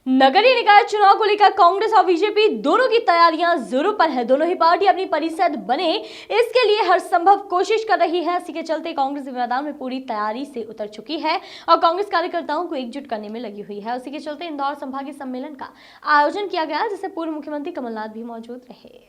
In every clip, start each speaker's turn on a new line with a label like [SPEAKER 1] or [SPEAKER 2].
[SPEAKER 1] नगरीय निकाय चुनाव को लेकर कांग्रेस और बीजेपी दोनों की तैयारियां जोरों पर है। दोनों ही पार्टी अपनी परिषद बने इसके लिए हर संभव कोशिश कर रही है। इसी के चलते कांग्रेस मैदान में पूरी तैयारी से उतर चुकी है और कांग्रेस कार्यकर्ताओं को एकजुट करने में लगी हुई है। उसी के चलते इंदौर संभागीय सम्मेलन का आयोजन किया गया, जिससे पूर्व मुख्यमंत्री कमलनाथ भी मौजूद रहे।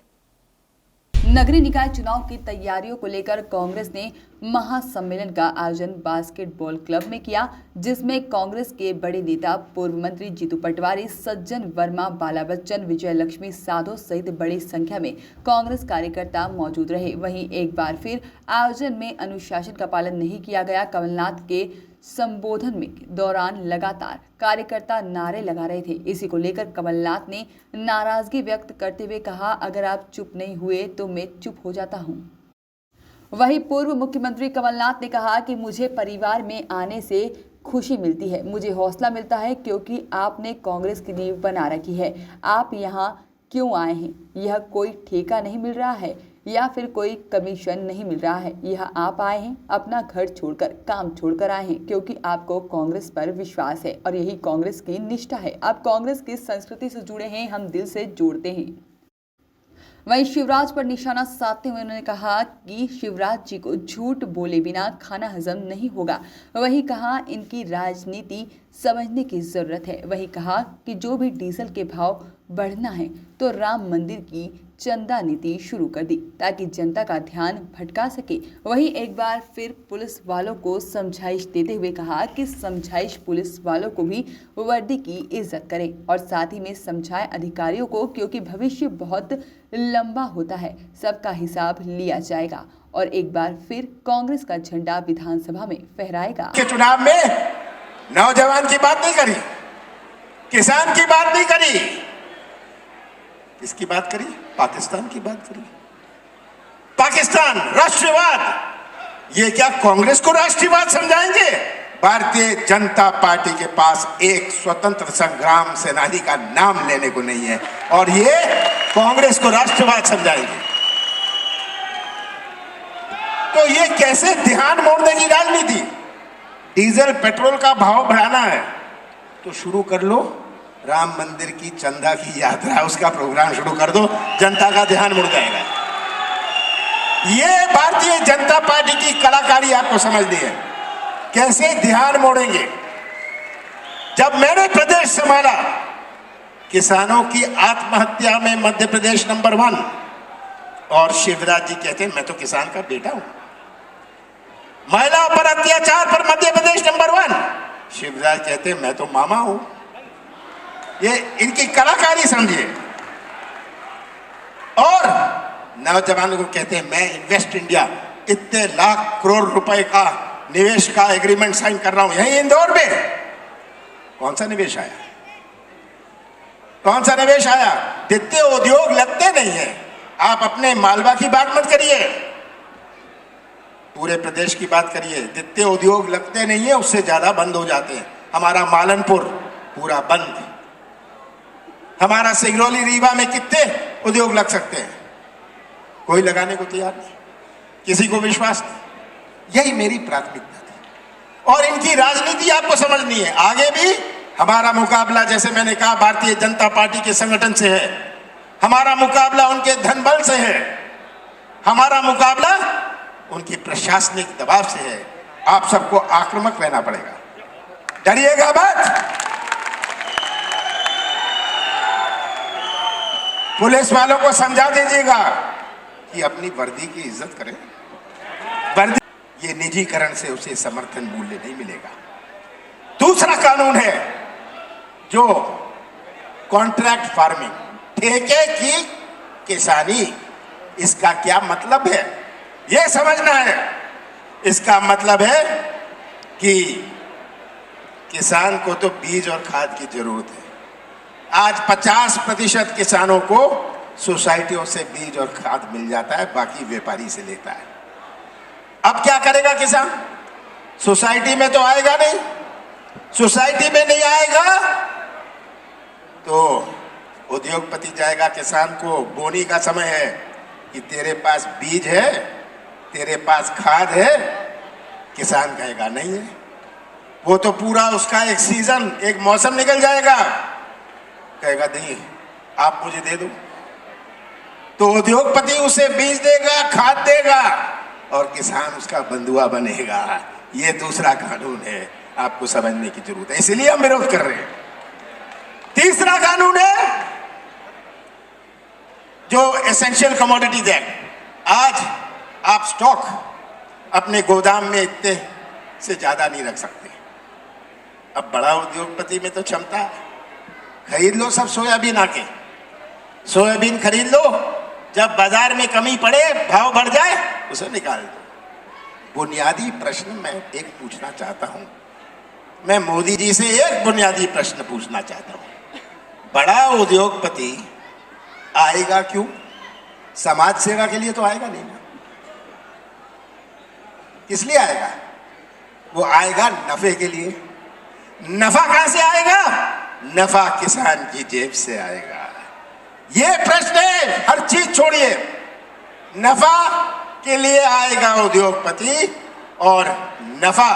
[SPEAKER 2] नगरीय निकाय चुनाव की तैयारियों को लेकर कांग्रेस ने महासम्मेलन का आयोजन बास्केटबॉल क्लब में किया, जिसमें कांग्रेस के बड़े नेता पूर्व मंत्री जीतू पटवारी, सज्जन वर्मा, बाला बच्चन, विजय लक्ष्मी साधो सहित बड़ी संख्या में कांग्रेस कार्यकर्ता मौजूद रहे। वहीं एक बार फिर आयोजन में अनुशासन का पालन नहीं किया गया। कमलनाथ के संबोधन में दौरान लगातार कार्यकर्ता नारे लगा रहे थे। इसी को लेकर कमलनाथ ने नाराजगी व्यक्त करते हुए कहा, अगर आप चुप नहीं हुए तो मैं चुप हो जाता हूं। वहीं पूर्व मुख्यमंत्री कमलनाथ ने कहा कि मुझे परिवार में आने से खुशी मिलती है, मुझे हौसला मिलता है क्योंकि आपने कांग्रेस की नींव बना रखी है। आप यहाँ क्यों आए हैं? यह कोई ठेका नहीं मिल रहा है या फिर कोई कमीशन नहीं मिल रहा है। यह आप आए हैं, अपना घर छोड़कर, काम छोड़कर आए हैं क्योंकि आपको कांग्रेस पर विश्वास है और यही कांग्रेस की निष्ठा है। आप कांग्रेस की संस्कृति से जुड़े हैं, हम दिल से जोड़ते हैं। वहीं शिवराज पर निशाना साधते हुए उन्होंने कहा कि शिवराज जी को झूठ बोले बिना खाना हजम नहीं होगा। वहीं कहा इनकी राजनीति समझने की जरूरत है। वहीं कहा कि जो भी डीजल के भाव बढ़ना है तो राम मंदिर की चंदा नीति शुरू कर दी ताकि जनता का ध्यान भटका सके। वहीं एक बार फिर पुलिस वालों को समझाइश देते हुए कहा कि समझाइश पुलिस वालों को भी वर्दी की इज्जत करें और साथ ही में समझाएं अधिकारियों को, क्योंकि भविष्य बहुत लंबा होता है, सबका हिसाब लिया जाएगा। और एक बार फिर कांग्रेस का झंडा विधानसभा में फहराएगा।
[SPEAKER 3] के चुनाव में नौजवान की बात नहीं करी, किसान की बात नहीं करी, किसकी बात करी? पाकिस्तान की बात करी। पाकिस्तान राष्ट्रवाद, ये क्या कांग्रेस को राष्ट्रवाद समझाएंगे? भारतीय जनता पार्टी के पास एक स्वतंत्र संग्राम सेनानी का नाम लेने को नहीं है और ये कांग्रेस को राष्ट्रवाद समझाएंगे। तो ये कैसे ध्यान मोड़ने की राजनीति? डीजल पेट्रोल का भाव बढ़ाना है तो शुरू कर लो राम मंदिर की चंदा की यात्रा, उसका प्रोग्राम शुरू कर दो, जनता का ध्यान मुड़ जाएगा। ये भारतीय जनता पार्टी की कलाकारी आपको समझनी है, कैसे ध्यान मोड़ेंगे। जब मैंने प्रदेश संभाला, किसानों की आत्महत्या में मध्य प्रदेश नंबर 1 और शिवराज जी कहते हैं मैं तो किसान का बेटा हूं। महिलाओं पर अत्याचार पर मध्य प्रदेश नंबर 1, शिवराज कहते हैं मैं तो मामा हूं। ये इनकी कलाकारी समझिए। और नौजवानों को कहते हैं मैं इन्वेस्ट इंडिया, इतने लाख करोड़ रुपए का निवेश का एग्रीमेंट साइन कर रहा हूं यहीं इंदौर में। कौन सा निवेश आया? कौन सा निवेश आया? जितने उद्योग लगते नहीं है। आप अपने मालवा की बात मत करिए, पूरे प्रदेश की बात करिए। जितने उद्योग लगते नहीं है उससे ज्यादा बंद हो जाते हैं। हमारा मालनपुर पूरा बंद, हमारा सिंगरौली रीवा में कितने उद्योग लग सकते हैं? कोई लगाने को तैयार नहीं, किसी को विश्वास नहीं। यही मेरी प्राथमिकता थी और इनकी राजनीति आपको समझनी है। आगे भी हमारा मुकाबला, जैसे मैंने कहा, भारतीय जनता पार्टी के संगठन से है, हमारा मुकाबला उनके धन बल से है, हमारा मुकाबला उनकी प्रशासनिक दबाव से है। आप सबको आक्रामक रहना पड़ेगा, डरिएगा मत। पुलिस वालों को समझा दीजिएगा कि अपनी वर्दी की इज्जत करें। वर्दी, ये निजीकरण से उसे समर्थन मूल्य नहीं मिलेगा। दूसरा कानून है जो कॉन्ट्रैक्ट फार्मिंग, ठेके की किसानी। इसका क्या मतलब है यह समझना है। इसका मतलब है कि किसान को तो बीज और खाद की जरूरत है। आज 50% किसानों को सोसाइटियों से बीज और खाद मिल जाता है, बाकी व्यापारी से लेता है। अब क्या करेगा किसान? सोसाइटी में तो आएगा नहीं, सोसाइटी में नहीं आएगा तो उद्योगपति जाएगा किसान को, बोनी का समय है कि तेरे पास बीज है, तेरे पास खाद है, किसान कहेगा नहीं है। वो तो पूरा उसका एक सीजन, एक मौसम निकल जाएगा कहेगा नहीं आप मुझे दे दो, तो उद्योगपति उसे बीज देगा, खाद देगा और किसान उसका बंधुआ बनेगा। ये दूसरा कानून है, आपको समझने की जरूरत है, इसलिए हम विरोध कर रहे हैं। तीसरा कानून है जो एसेंशियल कमोडिटीज एक्ट। आज आप स्टॉक अपने गोदाम में इतने से ज्यादा नहीं रख सकते। अब बड़ा उद्योगपति में तो क्षमता है, खरीद लो सब सोयाबीन, आके सोयाबीन खरीद लो, जब बाजार में कमी पड़े, भाव बढ़ जाए, उसे निकाल दो। बुनियादी प्रश्न मैं एक पूछना चाहता हूं, मैं मोदी जी से एक बुनियादी प्रश्न पूछना चाहता हूं। बड़ा उद्योगपति आएगा क्यों? समाज सेवा के लिए तो आएगा नहीं ना। किस लिए आएगा? वो आएगा नफे के लिए। नफा कहां से आएगा? नफा किसान की जेब से आएगा। ये प्रश्न है, हर चीज छोड़िए, नफा के लिए आएगा उद्योगपति और नफा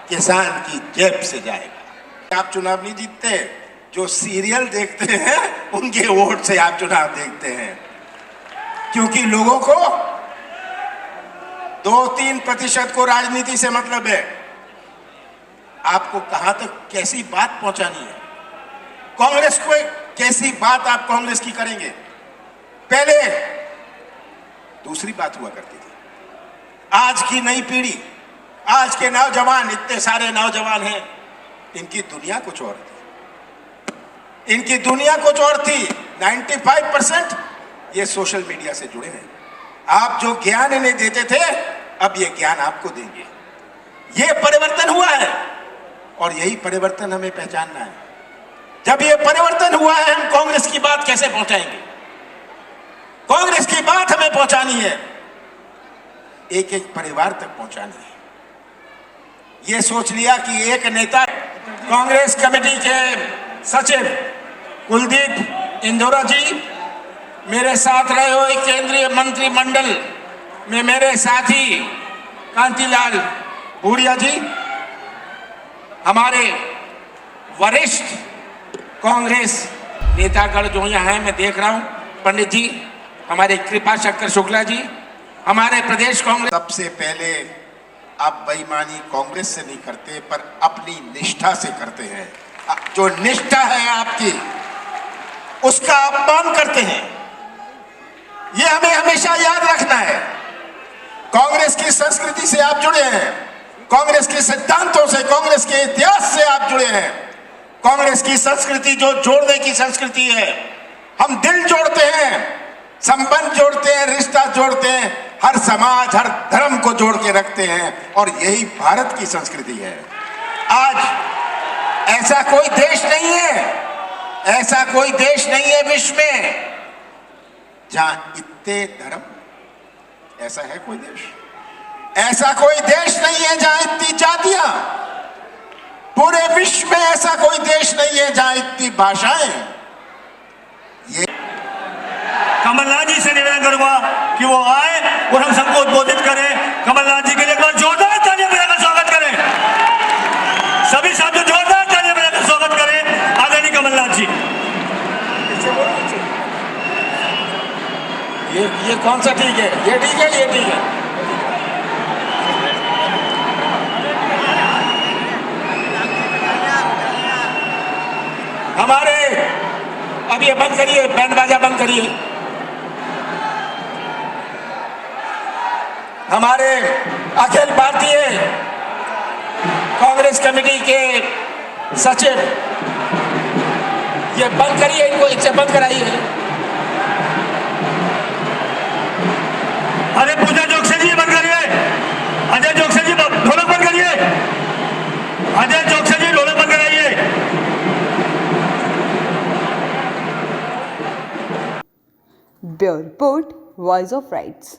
[SPEAKER 3] किसान की जेब से जाएगा। आप चुनाव नहीं जीतते, जो सीरियल देखते हैं उनके वोट से आप चुनाव देखते हैं, क्योंकि लोगों को 2-3% को राजनीति से मतलब है। आपको कहां तक कैसी बात पहुंचानी है, कांग्रेस को कैसी बात आप कांग्रेस की करेंगे? पहले दूसरी बात हुआ करती थी। आज की नई पीढ़ी, आज के नौजवान, इतने सारे नौजवान हैं, इनकी दुनिया कुछ और थी, इनकी दुनिया कुछ और थी। 95% ये सोशल मीडिया से जुड़े हैं। आप जो ज्ञान इन्हें देते थे, अब ये ज्ञान आपको देंगे। ये परिवर्तन हुआ है और यही परिवर्तन हमें पहचानना है। जब ये परिवर्तन हुआ है, हम कांग्रेस की बात कैसे पहुंचाएंगे? कांग्रेस की बात हमें पहुंचानी है, एक एक परिवार तक पहुंचानी है। ये सोच लिया कि एक नेता, कांग्रेस कमेटी के सचिव कुलदीप इंदौरा जी, मेरे साथ रहे हुए केंद्रीय मंत्रिमंडल में मेरे साथी कांतिलाल भूरिया जी, हमारे वरिष्ठ कांग्रेस नेतागण जो यहाँ हैं, मैं देख रहा हूं, पंडित जी, हमारे कृपा शंकर शुक्ला जी, हमारे प्रदेश कांग्रेस। सबसे पहले आप बेईमानी कांग्रेस से नहीं करते, पर अपनी निष्ठा से करते हैं। जो निष्ठा है आपकी, उसका अपमान करते हैं। ये हमें हमेशा याद रखना है। कांग्रेस की संस्कृति से आप जुड़े हैं, कांग्रेस के सिद्धांतों से, कांग्रेस के इतिहास से आप जुड़े हैं। कांग्रेस की संस्कृति जो जोड़ने की संस्कृति है, हम दिल जोड़ते हैं, संबंध जोड़ते हैं, रिश्ता जोड़ते हैं, हर समाज, हर धर्म को जोड़ के रखते हैं, और यही भारत की संस्कृति है। आज ऐसा कोई देश नहीं है, ऐसा कोई देश नहीं है विश्व में जहां इतने धर्म, ऐसा है कोई देश? ऐसा कोई देश नहीं है जहां इतनी जातियां, पूरे विश्व में ऐसा कोई देश नहीं है जहां इतनी भाषाएं। ये
[SPEAKER 4] कमलनाथ जी से निवेदन करूंगा कि वो आए और हम सबको उद्बोधित करें। कमलनाथ जी के लिए एक बार जोरदार तालियां बजाकर स्वागत करें। सभी साथियों जोरदार तालियां बजाकर स्वागत करें आदरणीय कमलनाथ जी।
[SPEAKER 3] ये कौन सा ठीक है? ये ठीक है, ये ठीक है। हमारे, अब ये बंद करिए, बैंड बाजा बंद करिए। हमारे अखिल भारतीय कांग्रेस कमेटी के सचिव, ये बंद करिए, इनको इससे बंद कराइए।
[SPEAKER 4] अरे पूजा जोगसे जी बंद करिए, अजय जोगसे जी ढोलक बंद करिए, अजय जोगसे जी ढोलक बंद कराइए।
[SPEAKER 2] Bureau report, voice of rights.